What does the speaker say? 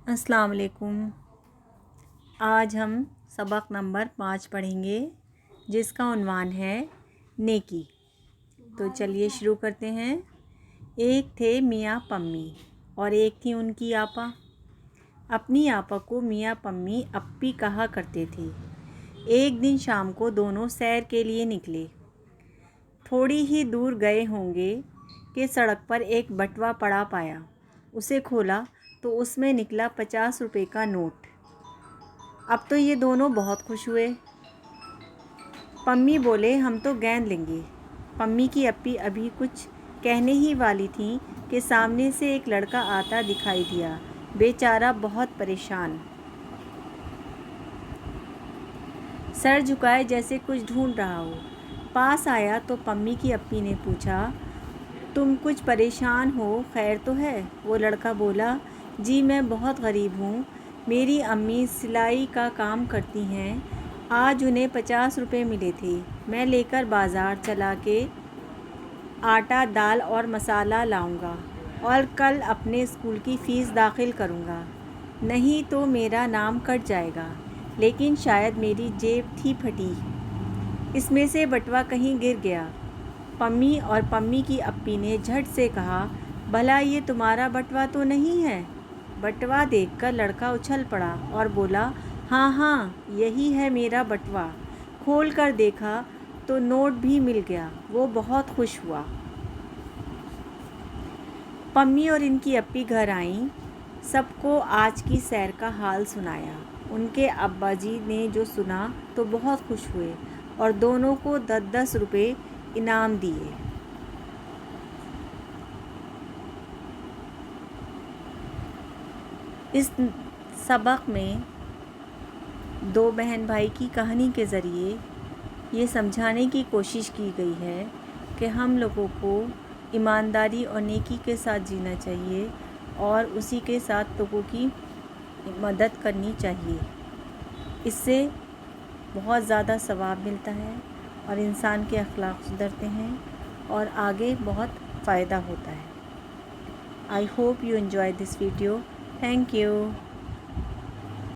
السلام علیکم۔ آج ہم سبق نمبر 5 پڑھیں گے جس کا عنوان ہے نیکی۔ تو چلیے شروع کرتے ہیں۔ ایک تھے میاں پمی اور ایک تھی ان کی آپا۔ اپنی آپا کو میاں پمی اپی کہا کرتے تھے۔ ایک دن شام کو دونوں سیر کے لیے نکلے۔ تھوڑی ہی دور گئے ہوں گے کہ سڑک پر ایک بٹوا پڑا پایا۔ اسے کھولا تو اس میں نکلا 50 روپے کا نوٹ۔ اب تو یہ دونوں بہت خوش ہوئے۔ پمی بولے ہم تو گیند لیں گے۔ پمی کی اپی ابھی کچھ کہنے ہی والی تھیں کہ سامنے سے ایک لڑکا آتا دکھائی دیا، بیچارہ بہت پریشان، سر جھکائے جیسے کچھ ڈھونڈ رہا ہو۔ پاس آیا تو پمی کی اپی نے پوچھا تم کچھ پریشان ہو، خیر تو ہے؟ وہ لڑکا بولا جی میں بہت غریب ہوں، میری امی سلائی کا کام کرتی ہیں، آج انہیں 50 روپے ملے تھے، میں لے کر بازار چلا کے آٹا دال اور مسالہ لاؤں گا اور کل اپنے اسکول کی فیس داخل کروں گا، نہیں تو میرا نام کٹ جائے گا، لیکن شاید میری جیب تھی پھٹی، اس میں سے بٹوا کہیں گر گیا۔ پمی اور پمی کی اپی نے جھٹ سے کہا بھلا یہ تمہارا بٹوا تو نہیں ہے؟ بٹوا دیکھ کر لڑکا اچھل پڑا اور بولا ہاں ہاں یہی ہے میرا بٹوا۔ کھول کر دیکھا تو نوٹ بھی مل گیا، وہ بہت خوش ہوا۔ پمی اور ان کی اپی گھر آئیں، سب کو آج کی سیر کا حال سنایا۔ ان کے ابا جی نے جو سنا تو بہت خوش ہوئے اور دونوں کو 10 روپے انعام دیے۔ اس سبق میں دو بہن بھائی کی کہانی کے ذریعے یہ سمجھانے کی کوشش کی گئی ہے کہ ہم لوگوں کو ایمانداری اور نیکی کے ساتھ جینا چاہیے اور اسی کے ساتھ لوگوں کی مدد کرنی چاہیے۔ اس سے بہت زیادہ ثواب ملتا ہے اور انسان کے اخلاق سدھرتے ہیں اور آگے بہت فائدہ ہوتا ہے۔ I hope you enjoyed this video. Thank you.